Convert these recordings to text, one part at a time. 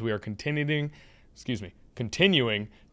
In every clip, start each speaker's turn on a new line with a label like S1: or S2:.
S1: we are continuing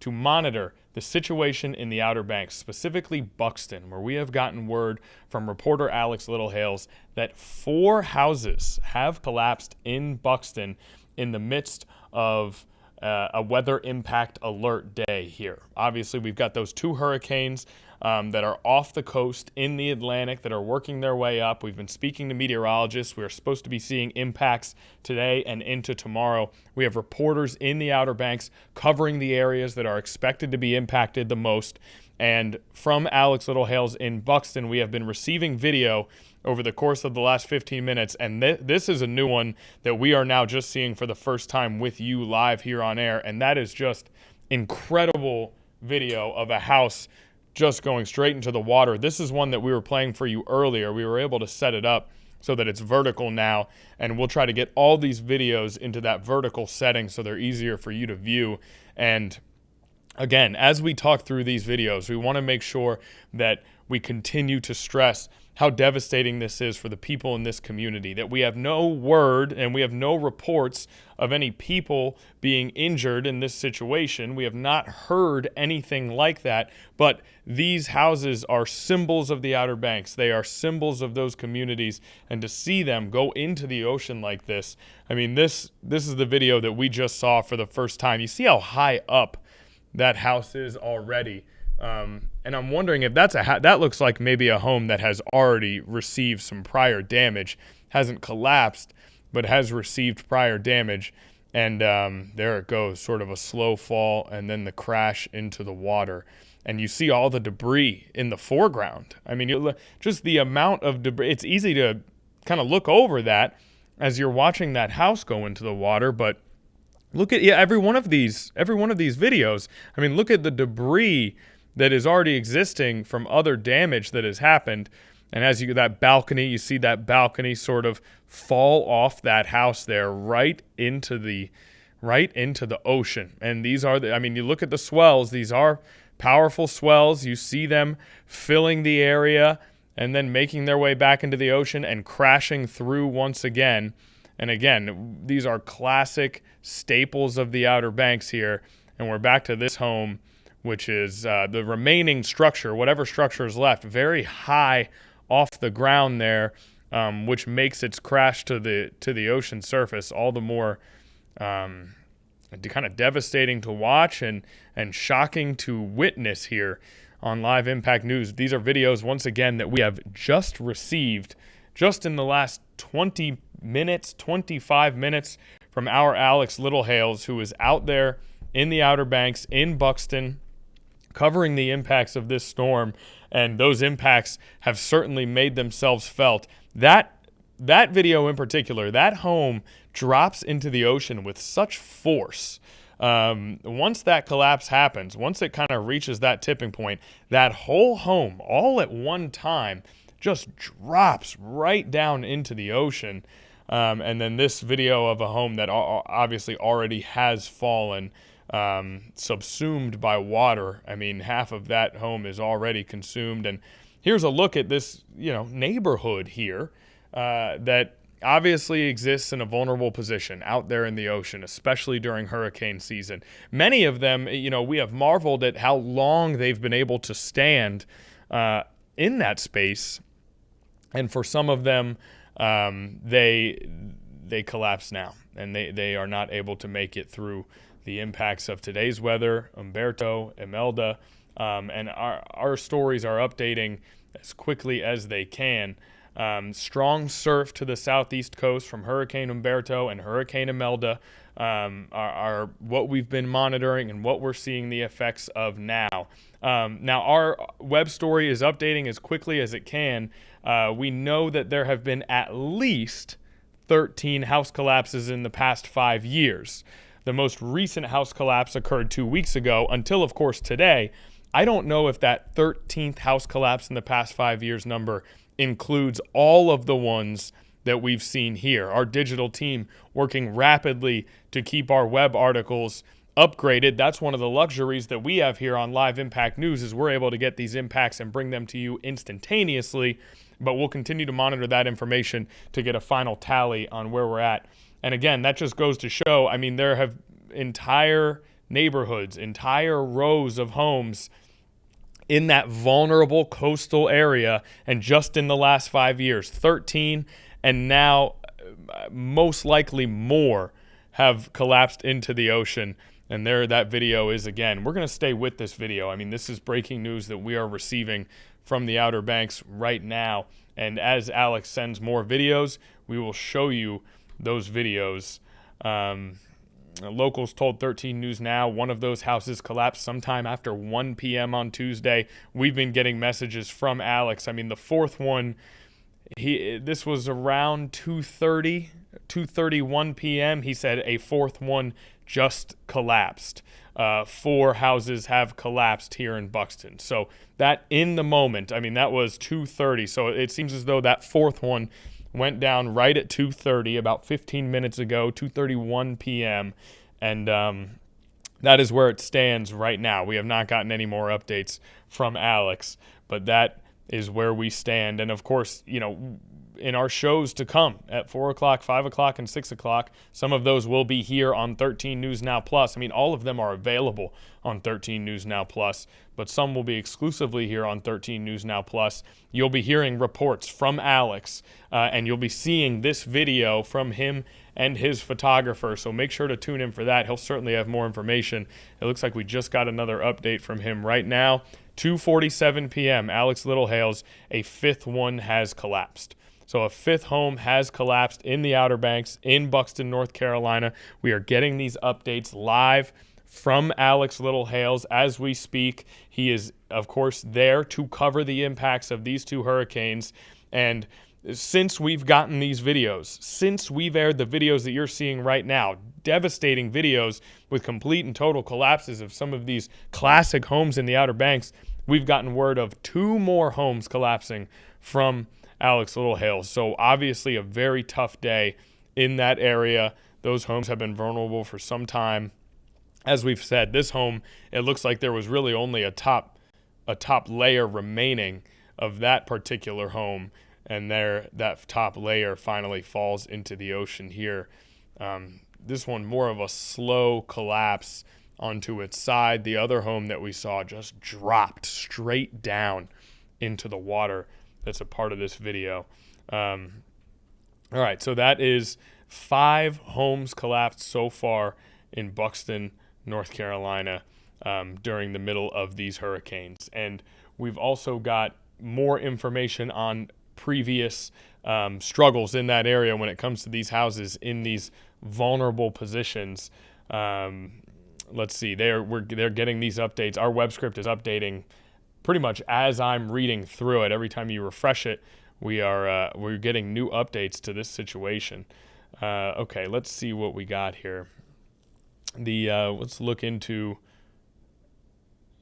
S1: to monitor the situation in the Outer Banks, specifically Buxton, where we have gotten word from reporter Alex Littlehales that 4 houses have collapsed in Buxton in the midst of a weather impact alert day here. Obviously, we've got those 2 hurricanes that are off the coast in the Atlantic that are working their way up. We've been speaking to meteorologists. We are supposed to be seeing impacts today and into tomorrow. We have reporters in the Outer Banks covering the areas that are expected to be impacted the most. And from Alex Littlehales in Buxton, we have been receiving video over the course of the last 15 minutes, and this is a new one that we are now just seeing for the first time with you live here on air, and that is just incredible video of a house just going straight into the water. This is one that we were playing for you earlier. We were able to set it up so that it's vertical now, and we'll try to get all these videos into that vertical setting so they're easier for you to view. And again, as we talk through these videos, we want to make sure that we continue to stress how devastating this is for the people in this community, that we have no word and we have no reports of any people being injured in this situation. We have not heard anything like that, but these houses are symbols of the Outer Banks. They are symbols of those communities, and to see them go into the ocean like this, I mean, this is the video that we just saw for the first time. You see how high up that house is already. And I'm wondering if that looks like maybe a home that has already received some prior damage, hasn't collapsed, but has received prior damage. And there it goes, sort of a slow fall, and then the crash into the water. And you see all the debris in the foreground. I mean, just the amount of debris. It's easy to kind of look over that as you're watching that house go into the water, but look at every one of these videos. I mean, look at the debris that is already existing from other damage that has happened. And as you see that balcony sort of fall off that house there right into the ocean. And these are you look at the swells, these are powerful swells. You see them filling the area and then making their way back into the ocean and crashing through once again. And again, these are classic staples of the Outer Banks here. And we're back to this home, which is the remaining structure, whatever structure is left, very high off the ground there, which makes its crash to the ocean surface all the more kind of devastating to watch and shocking to witness here on Live Impact News. These are videos, once again, that we have just received just in the last 25 minutes from our Alex Littlehales, who is out there in the Outer Banks in Buxton, covering the impacts of this storm, and those impacts have certainly made themselves felt. That video in particular, that home drops into the ocean with such force. Once that collapse happens, once it kind of reaches that tipping point, that whole home, all at one time, just drops right down into the ocean. And then this video of a home that obviously already has fallen, subsumed by water. I mean, half of that home is already consumed. And here's a look at this, neighborhood here that obviously exists in a vulnerable position out there in the ocean, especially during hurricane season. Many of them, we have marveled at how long they've been able to stand in that space. And for some of them, they collapse now, and they are not able to make it through the impacts of today's weather. Humberto, Imelda, and our stories are updating as quickly as they can. Strong surf to the southeast coast from Hurricane Humberto and Hurricane Imelda are what we've been monitoring and what we're seeing the effects of now. Now, our web story is updating as quickly as it can. We know that there have been at least 13 house collapses in the past 5 years. The most recent house collapse occurred 2 weeks ago until, of course, today. I don't know if that 13th house collapse in the past 5 years number includes all of the ones that we've seen here. Our digital team working rapidly to keep our web articles upgraded. That's one of the luxuries that we have here on Live Impact News, is we're able to get these impacts and bring them to you instantaneously. But we'll continue to monitor that information to get a final tally on where we're at And again, that just goes to show, I mean, there have entire neighborhoods, entire rows of homes in that vulnerable coastal area, and just in the last 5 years, 13, and now most likely more have collapsed into the ocean. And there that video is again. We're going to stay with this video. I mean, this is breaking news that we are receiving from the Outer Banks right now. And as Alex sends more videos, we will show you those videos. Locals told 13 News Now one of those houses collapsed sometime after 1 p.m. on Tuesday. We've been getting messages from Alex. I mean, the fourth one, this was around 2:31 p.m. He said a fourth one just collapsed. 4 houses have collapsed here in Buxton. So that in the moment, I mean, that was 2:30. So it seems as though that fourth one went down right at 2:30, about 15 minutes ago, 2:31 p.m. And that is where it stands right now. We have not gotten any more updates from Alex, but that is where we stand. And of course, you know, in our shows to come at 4 o'clock, 5 o'clock, and 6 o'clock, some of those will be here on 13 News Now Plus. I mean, all of them are available on 13 News Now Plus, but some will be exclusively here on 13 News Now Plus. You'll be hearing reports from Alex, and you'll be seeing this video from him and his photographer, so make sure to tune in for that. He'll certainly have more information. It looks like we just got another update from him right now. 2:47 p.m., Alex Littlehales, a fifth one has collapsed. So a fifth home has collapsed in the Outer Banks in Buxton, North Carolina. We are getting these updates live from Alex Littlehales as we speak. He is, of course, there to cover the impacts of these 2 hurricanes. And since we've gotten these videos, since we've aired the videos that you're seeing right now, devastating videos with complete and total collapses of some of these classic homes in the Outer Banks, we've gotten word of 2 more homes collapsing from Alex Littlehales. So obviously a very tough day in that area. Those homes have been vulnerable for some time. As we've said, this home, it looks like there was really only a top layer remaining of that particular home, and there that top layer finally falls into the ocean here. This one more of a slow collapse onto its side. The other home that we saw just dropped straight down into the water. That's a part of this video. All right, so that is 5 homes collapsed so far in Buxton, North Carolina, during the middle of these hurricanes. And we've also got more information on previous struggles in that area when it comes to these houses in these vulnerable positions. Let's see, they're getting these updates. Our web script is updating pretty much as I'm reading through it. Every time you refresh it, we're getting new updates to this situation. Okay, let's see what we got here. Let's look into.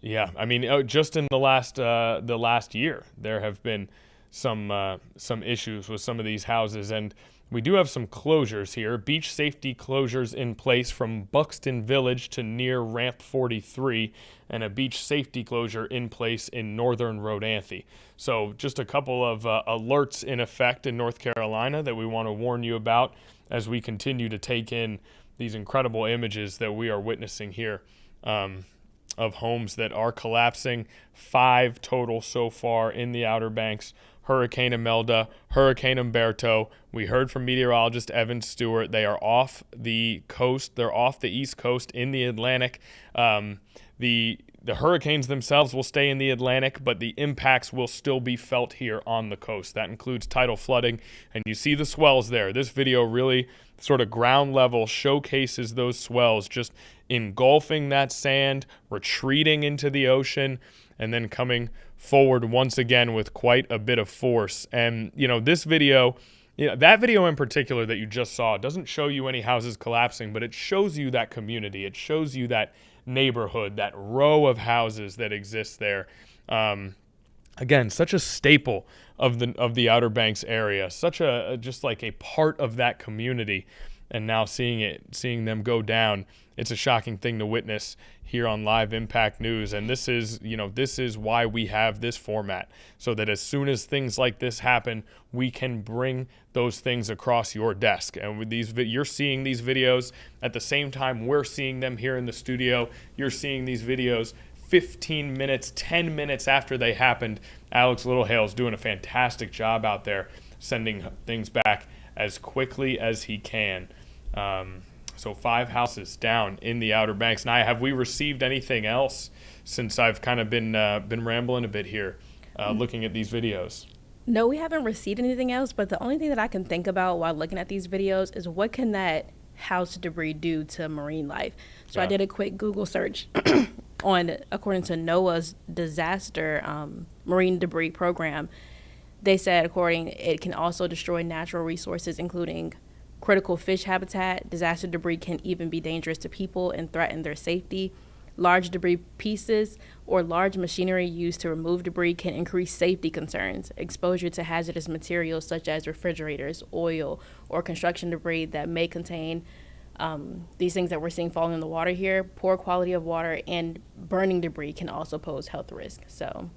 S1: Yeah, I mean, just in the last year, there have been some issues with some of these houses, and we do have some closures here. Beach safety closures in place from Buxton Village to near Ramp 43, and a beach safety closure in place in northern Rodanthe. So just a couple of alerts in effect in North Carolina that we want to warn you about as we continue to take in these incredible images that we are witnessing here of homes that are collapsing. 5 total so far in the Outer Banks. Hurricane Imelda, Hurricane Humberto. We heard from meteorologist Evan Stewart. They are off the coast. They're off the East Coast in the Atlantic. The hurricanes themselves will stay in the Atlantic, but the impacts will still be felt here on the coast. That includes tidal flooding, and you see the swells there. This video really sort of ground level showcases those swells just engulfing that sand, retreating into the ocean, and then coming forward once again with quite a bit of force. And, you know, this video, that video in particular that you just saw doesn't show you any houses collapsing, but it shows you that community. It shows you that neighborhood, that row of houses that exists there. Again, such a staple of the Outer Banks area, such a just like a part of that community. and now seeing them go down, it's a shocking thing to witness here on Live Impact News. And this is why we have this format, so that as soon as things like this happen, we can bring those things across your desk. And with you're seeing these videos at the same time we're seeing them here in the studio. You're seeing these videos 15 minutes, 10 minutes after they happened. Alex Littlehale's doing a fantastic job out there, sending things back as quickly as he can. So 5 houses down in the Outer Banks. Now, have we received anything else since I've kind of been rambling a bit here, looking at these videos?
S2: No, we haven't received anything else, but the only thing that I can think about while looking at these videos is what can that house debris do to marine life? So I did a quick Google search according to NOAA's disaster marine debris program. They said it can also destroy natural resources, including critical fish habitat. Disaster debris can even be dangerous to people and threaten their safety. Large debris pieces or large machinery used to remove debris can increase safety concerns. Exposure to hazardous materials such as refrigerators, oil, or construction debris that may contain these things that we're seeing falling in the water here, poor quality of water, and burning debris can also pose health risk. So,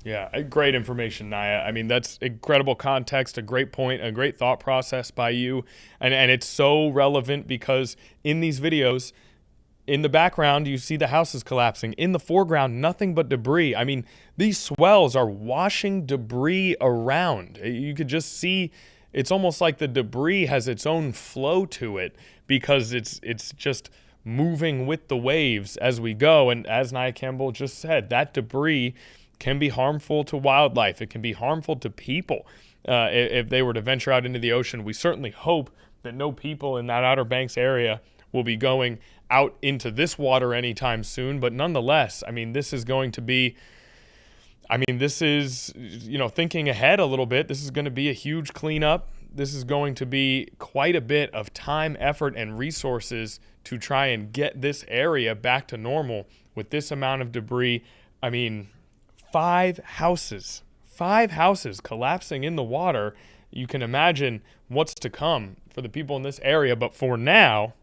S1: yeah, great information, Naya. I mean, that's incredible context, a great point, a great thought process by you. And it's so relevant because in these videos, in the background, you see the houses collapsing. In the foreground, nothing but debris. I mean, these swells are washing debris around. You could just see, it's almost like the debris has its own flow to it because it's just moving with the waves as we go. And as Naya Campbell just said, that debris can be harmful to wildlife. It can be harmful to people if they were to venture out into the ocean. We certainly hope that no people in that Outer Banks area will be going out into this water anytime soon. But nonetheless, I mean, this is going to be, thinking ahead a little bit, this is going to be a huge cleanup. This is going to be quite a bit of time, effort, and resources to try and get this area back to normal with this amount of debris. I mean, 5 houses collapsing in the water. You can imagine what's to come for the people in this area. But for now,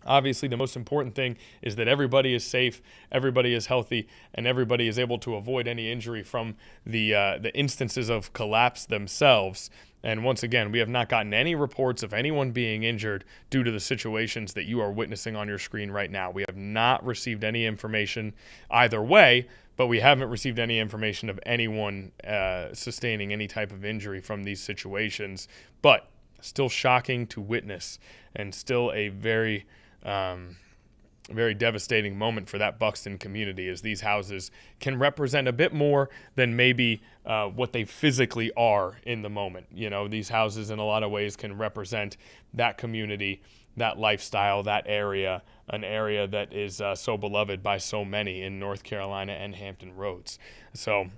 S1: obviously, the most important thing is that everybody is safe, everybody is healthy, and everybody is able to avoid any injury from the instances of collapse themselves. And once again, we have not gotten any reports of anyone being injured due to the situations that you are witnessing on your screen right now. We have not received any information either way, but we haven't received any information of anyone sustaining any type of injury from these situations. But still shocking to witness, and still a very devastating moment for that Buxton community, as these houses can represent a bit more than maybe what they physically are in the moment. You know, these houses in a lot of ways can represent that community, that lifestyle, that area, an area that is so beloved by so many in North Carolina and Hampton Roads. So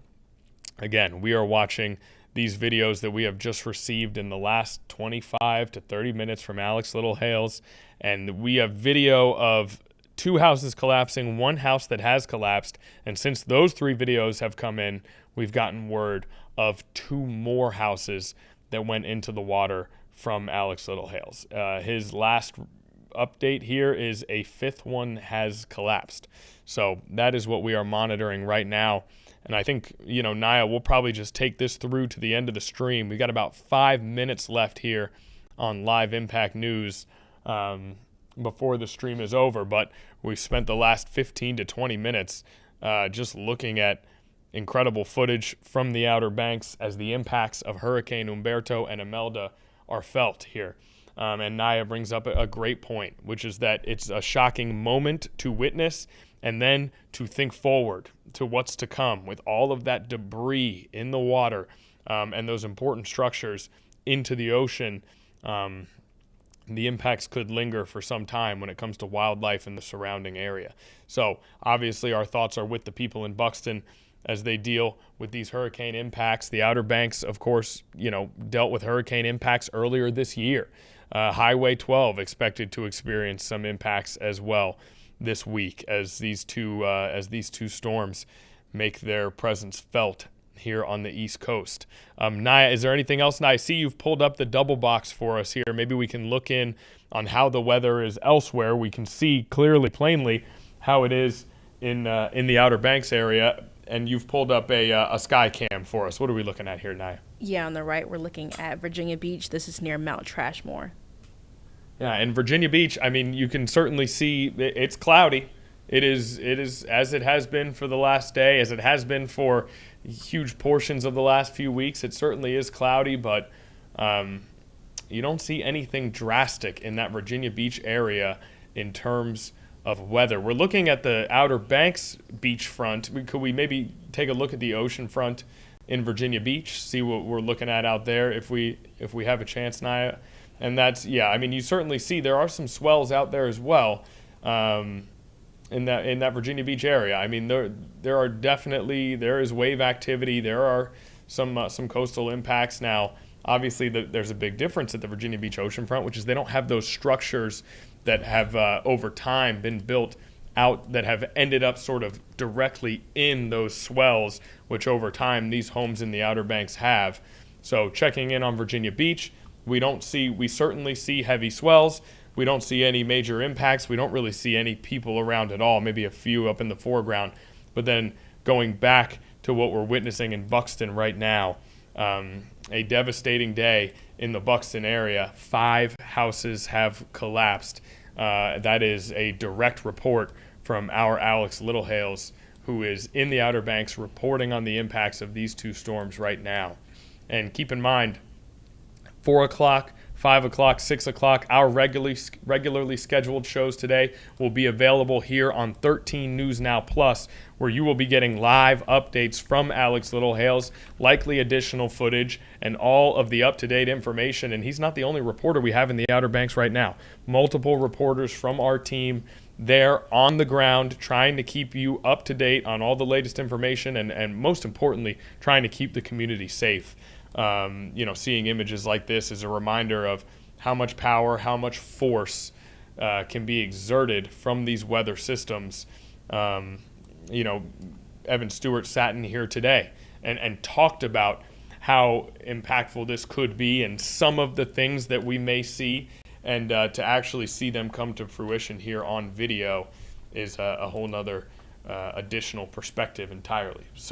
S1: again, we are watching these videos that we have just received in the last 25 to 30 minutes from Alex Littlehales, and we have video of 2 houses collapsing, 1 house that has collapsed, and since those 3 videos have come in, we've gotten word of 2 more houses that went into the water from Alex Littlehales. His last update here is a 5th one has collapsed. So that is what we are monitoring right now. And I think, Naya, we'll probably just take this through to the end of the stream. We got about 5 minutes left here on Live Impact News before the stream is over. But we've spent the last 15 to 20 minutes just looking at incredible footage from the Outer Banks as the impacts of Hurricane Humberto and Imelda are felt here. And Naya brings up a great point, which is that it's a shocking moment to witness and then to think forward to what's to come with all of that debris in the water and those important structures into the ocean. The impacts could linger for some time when it comes to wildlife in the surrounding area. So obviously our thoughts are with the people in Buxton as they deal with these hurricane impacts. The Outer Banks, of course, dealt with hurricane impacts earlier this year. Highway 12 expected to experience some impacts as well this week as these two storms make their presence felt here on the East Coast. Naya, is there anything else? Now, I see you've pulled up the double box for us here. Maybe we can look in on how the weather is elsewhere. We can see clearly, plainly, how it is in the Outer Banks area. And you've pulled up a sky cam for us. What are we looking at here, Naya?
S2: Yeah, on the right, we're looking at Virginia Beach. This is near Mount Trashmore.
S1: Yeah, and Virginia Beach, I mean, you can certainly see it's cloudy. It is as it has been for the last day, as it has been for huge portions of the last few weeks. It certainly is cloudy, but you don't see anything drastic in that Virginia Beach area in terms of weather. We're looking at the Outer Banks beachfront. Could we maybe take a look at the ocean front in Virginia Beach, see what we're looking at out there if we have a chance, Naya? And that's, yeah, I mean, you certainly see there are some swells out there as well in that Virginia Beach area. I mean, there is wave activity. There are some coastal impacts. Now, obviously, there's a big difference at the Virginia Beach oceanfront, which is they don't have those structures that have over time been built out that have ended up sort of directly in those swells, which over time these homes in the Outer Banks have. So checking in on Virginia Beach, we certainly see heavy swells. We don't see any major impacts. We don't really see any people around at all, maybe a few up in the foreground. But then going back to what we're witnessing in Buxton right now, a devastating day in the Buxton area. 5 houses have collapsed. That is a direct report from our Alex Littlehales, who is in the Outer Banks reporting on the impacts of these 2 storms right now. And keep in mind, 4 o'clock, 5 o'clock, 6 o'clock, our regularly scheduled shows today will be available here on 13 News Now Plus, where you will be getting live updates from Alex Littlehales, likely additional footage, and all of the up-to-date information. And he's not the only reporter we have in the Outer Banks right now. Multiple reporters from our team there on the ground trying to keep you up to date on all the latest information and most importantly, trying to keep the community safe. Seeing images like this is a reminder of how much power, how much force can be exerted from these weather systems. Evan Stewart sat in here today and talked about how impactful this could be and some of the things that we may see, and to actually see them come to fruition here on video is a whole nother additional perspective entirely. So